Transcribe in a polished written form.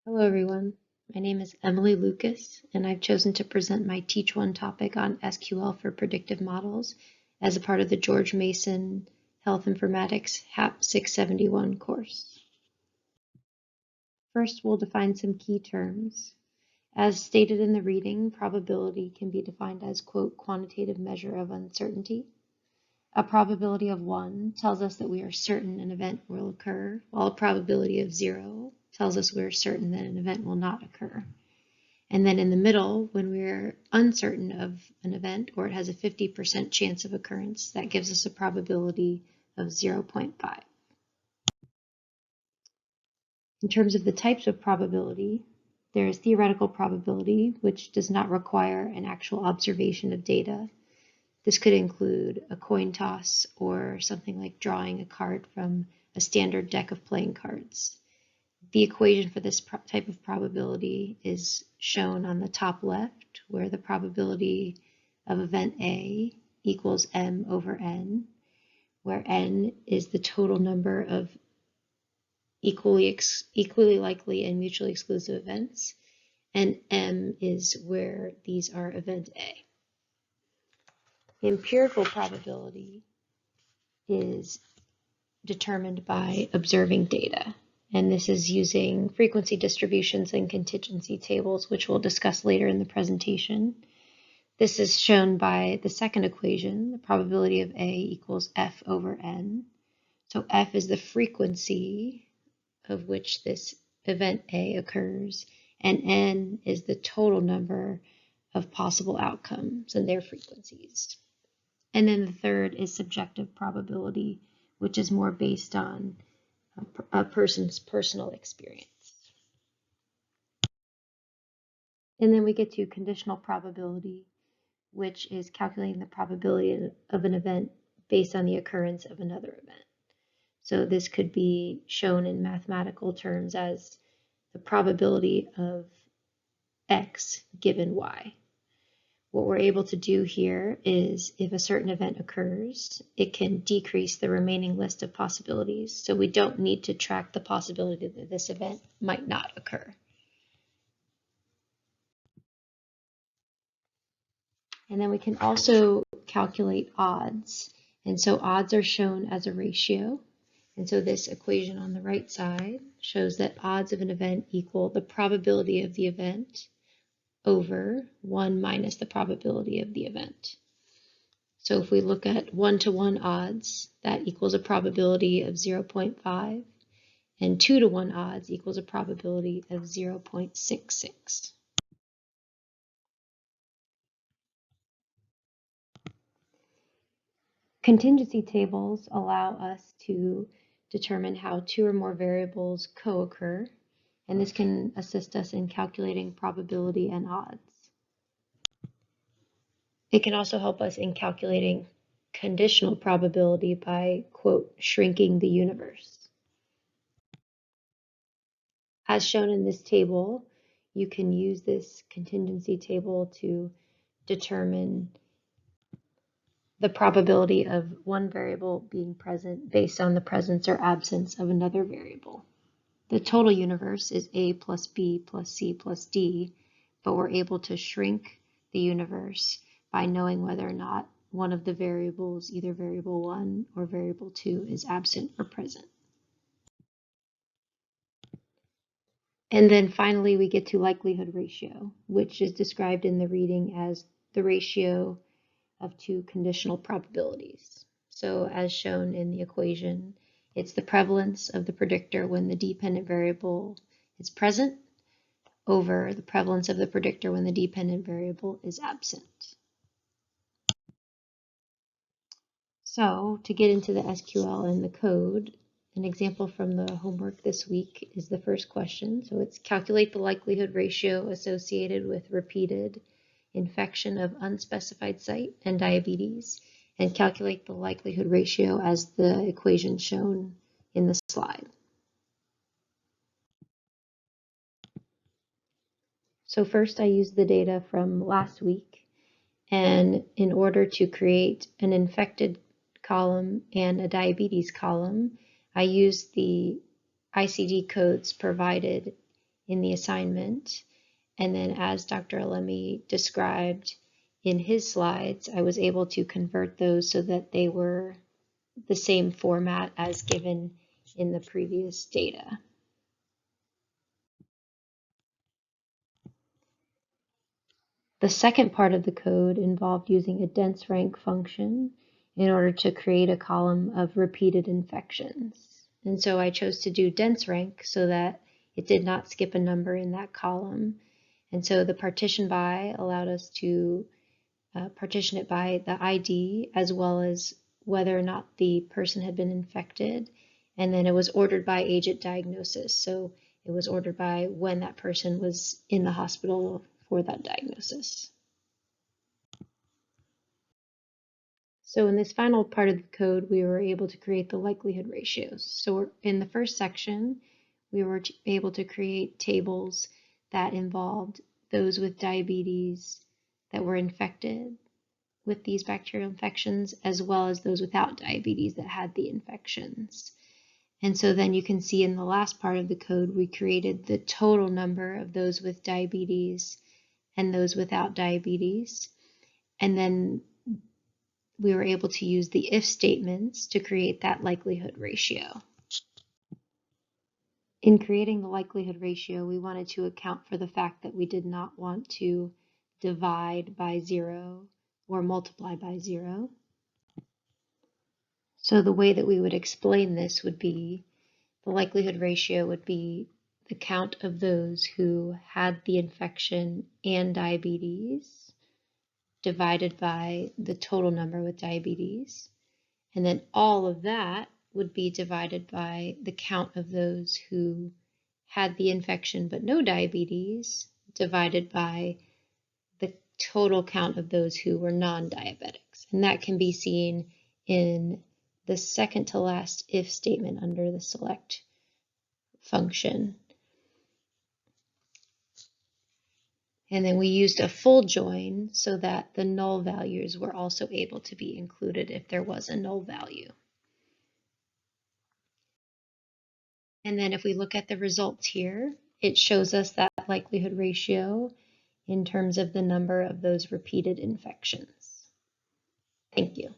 Hello everyone, my name is Emily Lucas and I've chosen to present my Teach One topic on SQL for predictive models as a part of the George Mason Health Informatics HAP 671 course. First, we'll define some key terms. As stated in the reading, probability can be defined as, quote, quantitative measure of uncertainty. A probability of 1 tells us that we are certain an event will occur, while a probability of 0 tells us we're certain that an event will not occur. And then in the middle, when we're uncertain of an event or it has a 50% chance of occurrence, that gives us a probability of 0.5. In terms of the types of probability, there is theoretical probability, which does not require an actual observation of data. This could include a coin toss or something like drawing a card from a standard deck of playing cards. The equation for this type of probability is shown on the top left, where the probability of event A equals m over n, where n is the total number of equally likely and mutually exclusive events, and m is where these are event A. Empirical probability is determined by observing data. And this is using frequency distributions and contingency tables, which we'll discuss later in the presentation. This is shown by the second equation, the probability of A equals F over N. So F is the frequency of which this event A occurs, and N is the total number of possible outcomes and their frequencies. And then the third is subjective probability, which is more based on a person's personal experience. And then we get to conditional probability, which is calculating the probability of an event based on the occurrence of another event. So this could be shown in mathematical terms as the probability of X given Y. What we're able to do here is if a certain event occurs, it can decrease the remaining list of possibilities. So we don't need to track the possibility that this event might not occur. And then we can also calculate odds. And so odds are shown as a ratio. And so this equation on the right side shows that odds of an event equal the probability of the event over 1 minus the probability of the event. So if we look at 1-to-1 odds, that equals a probability of 0.5, and 2-to-1 odds equals a probability of 0.66. Contingency tables allow us to determine how 2 or more variables co-occur, and this can assist us in calculating probability and odds. It can also help us in calculating conditional probability by, quote, shrinking the universe. As shown in this table, you can use this contingency table to determine the probability of one variable being present based on the presence or absence of another variable. The total universe is A plus B plus C plus D, but we're able to shrink the universe by knowing whether or not one of the variables, either variable 1 or variable 2, is absent or present. And then finally, we get to likelihood ratio, which is described in the reading as the ratio of two conditional probabilities. So as shown in the equation, it's the prevalence of the predictor when the dependent variable is present over the prevalence of the predictor when the dependent variable is absent. So to get into the SQL and the code, an example from the homework this week is the first question. So it's calculate the likelihood ratio associated with repeated infection of unspecified site and diabetes, and calculate the likelihood ratio as the equation shown in the slide. So first I used the data from last week, and in order to create an infected column and a diabetes column, I used the ICD codes provided in the assignment. And then as Dr. Alemi described in his slides, I was able to convert those so that they were the same format as given in the previous data. The second part of the code involved using a dense rank function in order to create a column of repeated infections. And so I chose to do dense rank so that it did not skip a number in that column. And so the partition by allowed us to partition it by the ID as well as whether or not the person had been infected. And then it was ordered by agent diagnosis. So it was ordered by when that person was in the hospital for that diagnosis. So in this final part of the code, we were able to create the likelihood ratios. So in the first section, we were able to create tables that involved those with diabetes that were infected with these bacterial infections, as well as those without diabetes that had the infections. And so then you can see in the last part of the code, we created the total number of those with diabetes and those without diabetes. And then we were able to use the if statements to create that likelihood ratio. In creating the likelihood ratio, we wanted to account for the fact that we did not want to divide by 0 or multiply by 0. So the way that we would explain this would be the likelihood ratio would be the count of those who had the infection and diabetes divided by the total number with diabetes. And then all of that would be divided by the count of those who had the infection but no diabetes divided by the total count of those who were non-diabetics. And that can be seen in the second to last if statement under the select function. And then we used a full join so that the null values were also able to be included if there was a null value. And then if we look at the results here, it shows us that likelihood ratio in terms of the number of those repeated infections. Thank you.